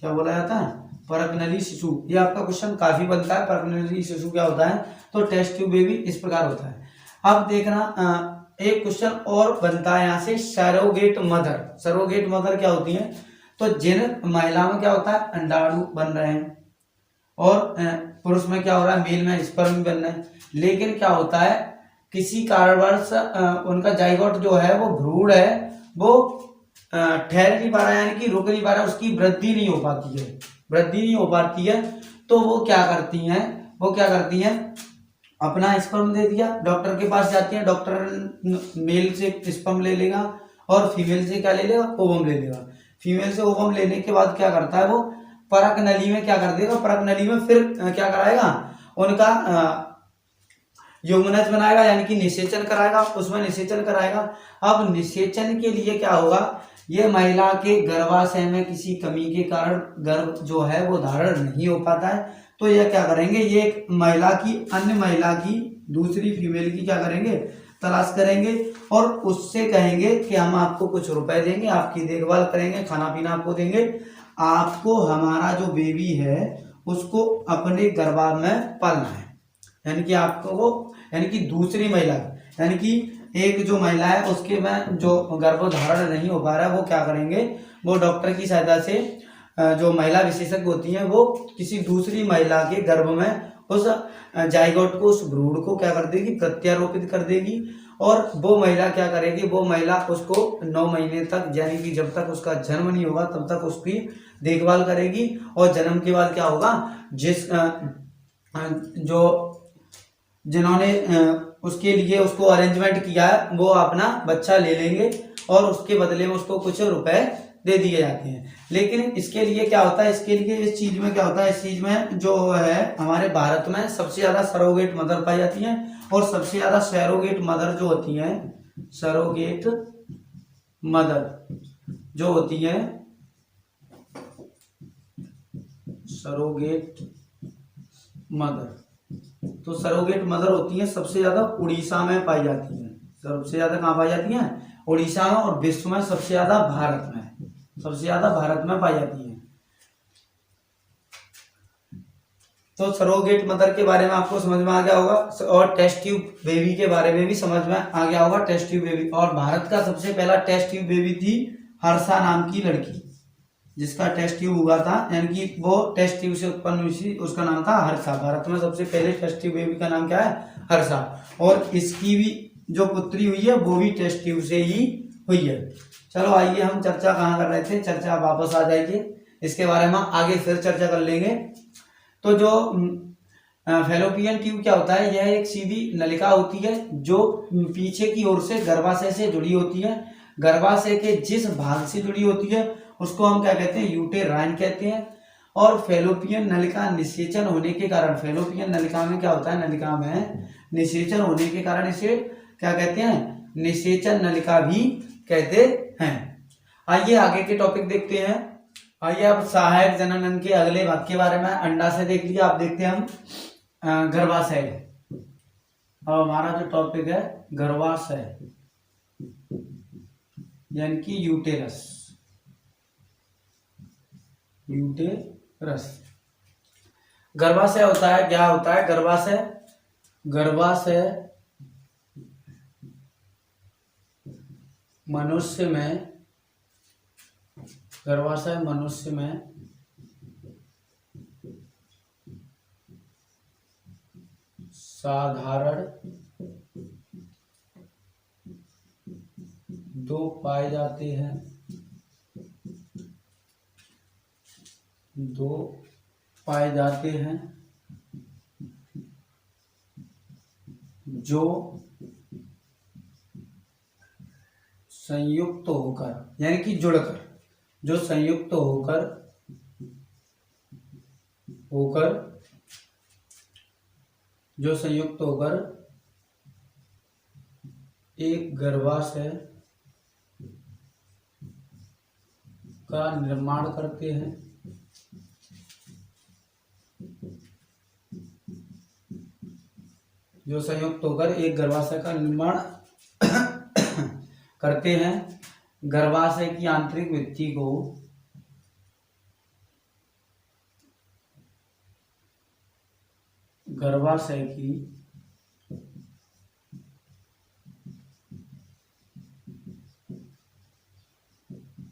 A: क्या बोला जाता है, परख नली शिशु। ये आपका क्वेश्चन काफी बनता है, परख नली शिशु क्या होता है, तो टेस्ट ट्यूब बेबी इस प्रकार होता है। अब देखना एक क्वेश्चन और बनता है यहाँ से, सरोगेट मदर। सरोगेट मदर क्या होती है, तो जिन महिला में क्या होता है, अंडाणु बन रहे हैं और पुरुष में क्या हो रहा है, मेल में स्पर्म बन रहे हैं, लेकिन क्या होता है किसी कारणवश उनका जाइगोट जो है वो भ्रूण है वो ठहर नहीं पा रहा है, यानी कि रुक नहीं पा रहा है, उसकी वृद्धि नहीं हो पाती है। तो वो क्या करती हैं, अपना स्पर्म दे दिया, डॉक्टर के पास जाती है, डॉक्टर मेल से स्पर्म ले लेगा और फीमेल से क्या ले लेगा, ओवम ले लेगा। फीमेल से ओवम लेने के बाद क्या करता है वो, परक नली में क्या कर देगा, परक नली में फिर क्या कराएगा, उनका युग्मनज बनाएगा, यानी कि निषेचन कराएगा, उसमें निषेचन कराएगा। अब निषेचन के लिए क्या होगा, ये महिला के गर्भाशय में किसी कमी के कारण गर्भ जो है वो धारण नहीं हो पाता है, तो यह क्या करेंगे, ये एक महिला की अन्य महिला की दूसरी फीमेल की क्या करेंगे, तलाश करेंगे और उससे कहेंगे कि हम आपको कुछ रुपए देंगे, आपकी देखभाल करेंगे, खाना पीना आपको देंगे, आपको हमारा जो बेबी है उसको अपने गर्भाशय में पालना है। यानी कि आपको वो, यानी कि दूसरी महिला, यानी कि एक जो महिला है उसके में जो गर्भधारण नहीं हो पा रहा है, वो क्या करेंगे, वो डॉक्टर की सहायता से जो महिला विशेषज्ञ होती हैं वो किसी दूसरी महिला के गर्भ में उस जाइगोट को, उस भ्रूण को क्या कर देगी, प्रत्यारोपित कर देगी। और वो महिला क्या करेगी, वो महिला उसको 9 महीने तक, यानी कि जब तक उसका जन्म नहीं होगा तब तक उसकी देखभाल करेगी। और जन्म के बाद क्या होगा, जिन्होंने उसके लिए उसको अरेंजमेंट किया है वो अपना बच्चा ले लेंगे और उसके बदले में उसको कुछ रुपए दे दिए जाते हैं। लेकिन इसके लिए क्या होता है, इसके लिए इस चीज में क्या होता है, इस चीज में जो है हमारे भारत में सबसे ज्यादा सरोगेट मदर पाई जाती हैं और सबसे ज्यादा सरोगेट मदर जो होती हैं, सरोगेट मदर जो होती हैं, सरोगेट मदर, तो सरोगेट मदर होती हैं सबसे ज्यादा उड़ीसा में पाई जाती हैं। सबसे ज्यादा कहाँ पाई जाती हैं, उड़ीसा में, और विश्व में सबसे ज्यादा भारत में, सबसे ज्यादा भारत में पाई जाती है। तो सरोगेट मदर के बारे में आपको समझ में आ गया होगा और टेस्ट ट्यूब बेबी के बारे में भी समझ में आ गया होगा। टेस्ट ट्यूब बेबी, और भारत का सबसे पहला टेस्ट ट्यूब बेबी थी हर्षा नाम की लड़की, जिसका टेस्ट ट्यूब हुआ था, यानी कि वो टेस्ट ट्यूब से उत्पन्न हुई थी, उसका नाम था हर्षा। भारत में सबसे पहले टेस्ट ट्यूब बेबी का नाम क्या है, हर्षा, और इसकी भी जो पुत्री हुई है वो भी टेस्ट ट्यूब से ही हुई है। चलो आइए, हम चर्चा कहाँ कर रहे थे, चर्चा वापस आ जाइए, इसके बारे में आगे फिर चर्चा कर लेंगे। तो जो फैलोपियन ट्यूब क्या होता है, यह एक सीधी नलिका होती है जो पीछे की ओर से गर्भाशय से जुड़ी होती है। गर्भाशय के जिस भाग से जुड़ी होती है उसको हम क्या कहते हैं, यूटेराइन कहते हैं। और फैलोपियन नलिका निषेचन होने के कारण, फैलोपियन नलिका में क्या होता है, नलिका में निषेचन होने के कारण इसे क्या कहते हैं, निषेचन नलिका भी कहते हैं। आइए आगे के टॉपिक देखते हैं। आइए अब सहायक जननन के अगले भाग के बारे में, अंडा से देख लिया, आप देखते हैं हम गर्भाशय। अब हमारा जो टॉपिक है गर्भाशय यानी कि यूटेरस, यूटेरस। गर्भाशय होता है, क्या होता है गर्भाशय, गर्भाशय मनुष्य में गर्भाशय मनुष्य में साधारण दो पाए जाते हैं, दो पाए जाते हैं जो संयुक्त होकर यानी कि जुड़कर, जो संयुक्त होकर जो संयुक्त होकर एक गर्भाशय का निर्माण करते हैं। जो संयुक्त होकर एक गर्भाशय का निर्माण करते हैं। गर्भाशय की आंतरिक भित्ति को गर्भाशय की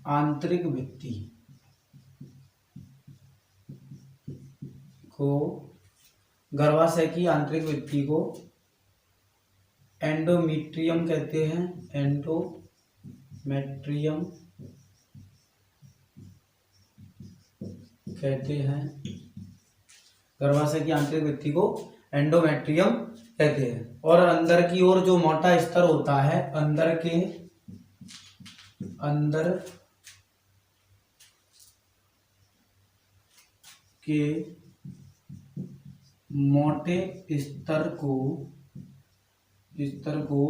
A: आंतरिक भित्ति को गर्भाशय की आंतरिक भित्ति को एंडोमेट्रियम कहते हैं। एंडोमेट्रियम कहते हैं। गर्भाशय की आंतरिक भित्ति को एंडोमेट्रियम कहते हैं। और अंदर की ओर जो मोटा स्तर होता है, अंदर के मोटे स्तर को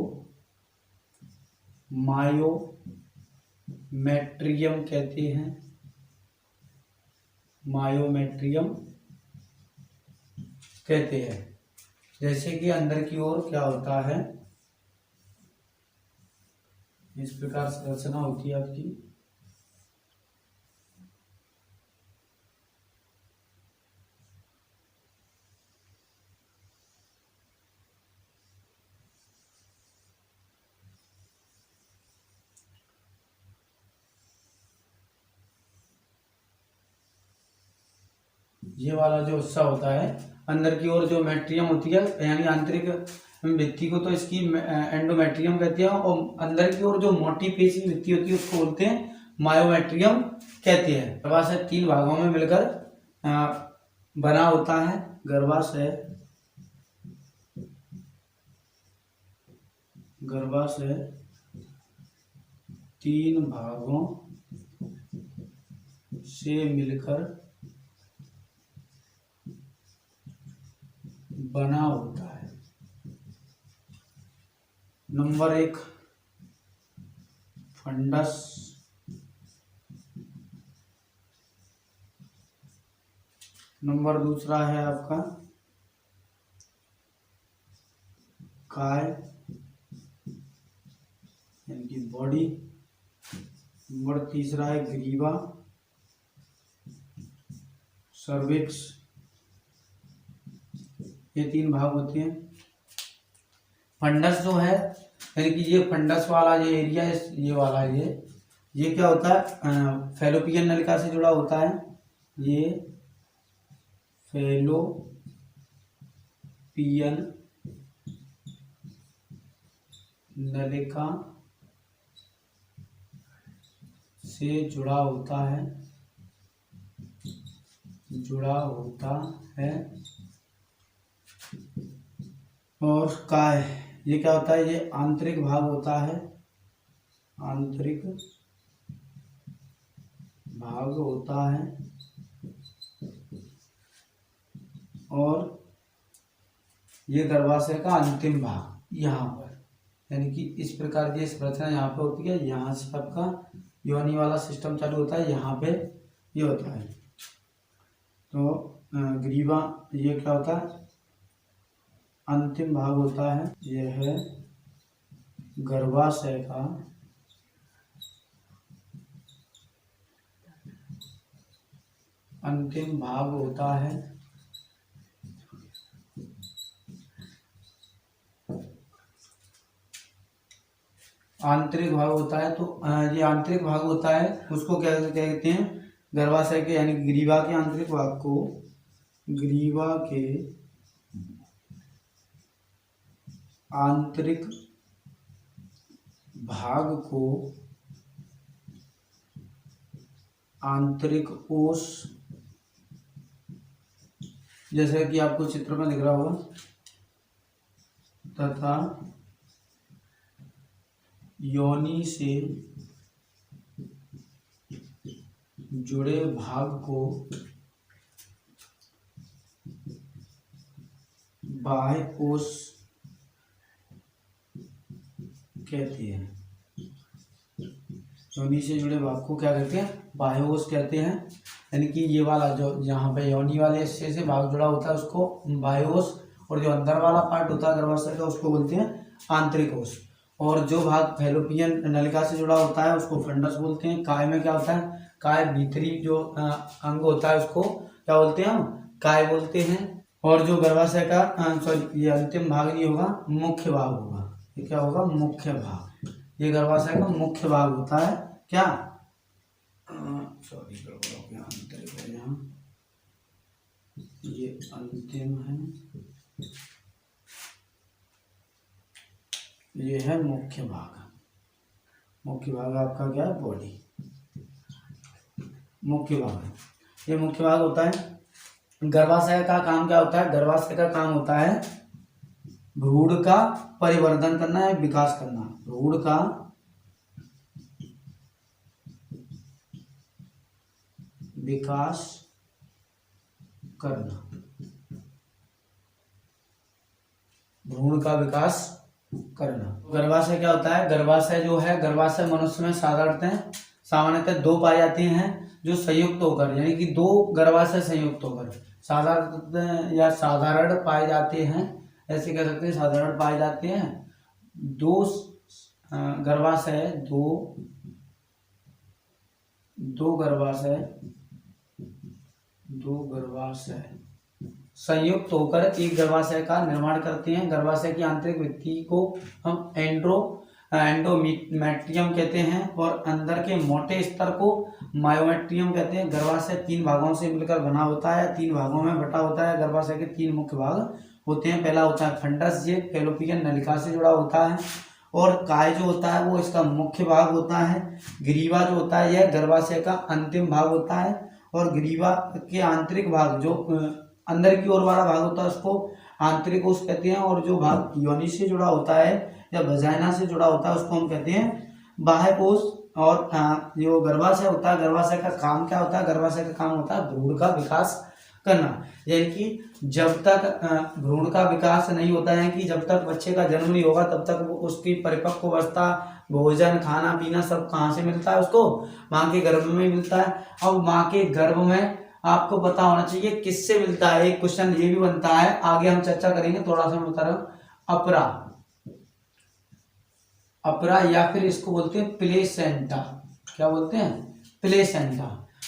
A: मायोमेट्रियम कहते हैं। मायोमेट्रियम कहते हैं। जैसे कि अंदर की ओर क्या होता है, इस प्रकार से रचना होती है आपकी। ये वाला जो हिस्सा होता है अंदर की ओर जो मैट्रियम होती है यानी आंतरिक भित्ति को तो इसकी एंडोमेट्रियम कहते हैं। और अंदर की ओर जो मोटी पेशी भित्ति होती है उसको बोलते हैं मायोमेट्रियम कहते हैं। गर्भाशय 3 भागों में मिलकर बना होता है। गर्भाशय 3 भागों से मिलकर बना होता है। नंबर 1 फंडस, नंबर 2 है आपका काय यानी कि बॉडी, नंबर 3 है ग्रीवा, सर्विक्स। ये 3 भाग होते हैं। फंडस जो है यानी कि ये फंडस वाला ये एरिया है, ये वाला ये क्या होता है, फैलोपियन नलिका से जुड़ा होता है। ये फैलोपियन नलिका से जुड़ा होता है। और काय ये क्या होता है, ये आंतरिक भाग होता है। आंतरिक भाग होता है। और ये गर्भाशय का अंतिम भाग यहाँ पर, यानी कि इस प्रकार की संरचना यहाँ पे होती है। यहाँ से आपका योनि वाला सिस्टम चालू होता है, यहाँ पे ये होता है। तो ग्रीवा ये क्या होता है, अंतिम भाग होता है। यह है गर्भाशय का अंतिम भाग होता है। आंतरिक भाग होता है, तो ये आंतरिक भाग होता है, उसको क्या कहते हैं, गर्भाशय के यानी ग्रीवा के आंतरिक भाग को, ग्रीवा के आंतरिक भाग को आंतरिक कोश, जैसे कि आपको चित्र में दिख रहा होगा, तथा योनि से जुड़े भाग को बाह्य कोश कहते हैं। योनि से जुड़े भाग को क्या कहते हैं, बाह्य कोश कहते हैं। यानी कि ये वाला जो यहाँ पे योनि वाले हिस्से से भाग जुड़ा होता है उसको बाह्य कोश, और जो अंदर वाला पार्ट होता है गर्भाशय का उसको बोलते हैं आंतरिक कोश। और जो भाग फैलोपियन नलिका से जुड़ा होता है उसको फंडस बोलते हैं। काय में क्या होता है, काय भीतरी जो अंग होता है उसको क्या बोलते हैं, हम काय बोलते हैं। और जो गर्भाशय का सॉरी ये अंतिम भाग नहीं होगा, मुख्य भाग होगा। ये क्या होगा, मुख्य भाग। ये गर्भाशय का मुख्य भाग होता है। क्या सॉरी आंतरिक है यहाँ, ये अंतिम है, ये है मुख्य भाग। मुख्य भाग आपका क्या है, बॉडी मुख्य भाग है। ये मुख्य भाग होता है। गर्भाशय का काम क्या होता है, गर्भाशय का काम होता है भ्रूण का परिवर्धन करना है, विकास करना। भ्रूण का विकास करना, भ्रूण का विकास करना। गर्भाशय क्या होता है, गर्भाशय जो है, गर्भाशय मनुष्य में सामान्यतः दो पाए जाते हैं जो संयुक्त होकर, यानी कि दो गर्भाशय संयुक्त होकर साधारण या साधारण पाए जाते हैं, ऐसे कह सकते हैं, साधारण पाए जाते हैं। दो गर्भाशय दो गर्भाशय संयुक्त होकर एक गर्भाशय का निर्माण करते हैं। गर्भाशय की आंतरिक भित्ति को हम एंडोमेट्रियम कहते हैं और अंदर के मोटे स्तर को मायोमेट्रियम कहते हैं। गर्भाशय तीन भागों से मिलकर बना होता है, तीन भागों में बटा होता है। गर्भाशय के तीन मुख्य भाग होते हैं। पहला होता है फंडस, ये फैलोपियन नलिका से जुड़ा होता है, और काय जो होता है वो इसका मुख्य भाग होता है। ग्रीवा जो होता है यह गर्भाशय का अंतिम भाग होता है, और ग्रीवा के आंतरिक भाग जो अंदर की ओर वाला भाग होता है उसको आंतरिक कोश कहते हैं, और जो भाग योनि से जुड़ा होता है या वजाइना से जुड़ा होता है उसको हम कहते हैं बाह्य कोश। और जो गर्भाशय होता है, गर्भाशय का काम क्या होता है, गर्भाशय का काम होता है भ्रूण का विकास करना। यानी कि जब तक भ्रूण का विकास नहीं होता है, कि जब तक बच्चे का जन्म नहीं होगा तब तक वो उसकी परिपक्व अवस्था, भोजन, खाना पीना सब कहाँ से मिलता है उसको, माँ के गर्भ में मिलता है। अब माँ के गर्भ में आपको पता होना चाहिए किससे मिलता है। एक क्वेश्चन ये भी बनता है, आगे हम चर्चा करेंगे, थोड़ा सा मैं बता रहा हूँ। अपरा या फिर इसको बोलते हैं प्लेसेंटा। क्या बोलते हैं, प्लेसेंटा।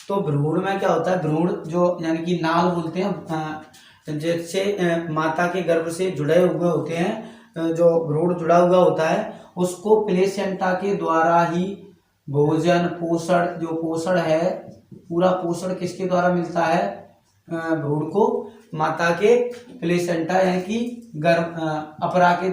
A: तो भ्रूण में क्या होता है, भ्रूण जो यानी कि नाल बोलते हैं, जैसे माता के गर्भ से जुड़े हुए होते हैं, जो भ्रूण जुड़ा हुआ होता है उसको प्लेसेंटा के द्वारा ही भोजन, पोषण, जो पोषण है पूरा पोषण किसके द्वारा मिलता है, भ्रूण को माता के प्लेसेंटा यानी कि गर्भ अपरा के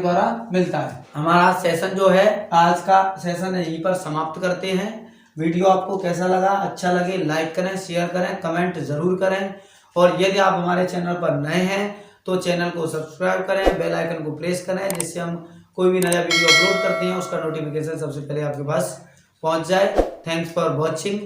A: द्वारा मिलता है। हमारा सेशन जो है, आज का सेशन यहीं पर समाप्त करते हैं। वीडियो आपको कैसा लगा, अच्छा लगे लाइक करें, शेयर करें, कमेंट जरूर करें, और यदि आप हमारे चैनल पर नए हैं तो चैनल को सब्सक्राइब करें, बेल आइकन को प्रेस करें, जिससे हम कोई भी नया वीडियो अपलोड करते हैं उसका नोटिफिकेशन सबसे पहले आपके पास पहुंच जाए। Thanks for watching.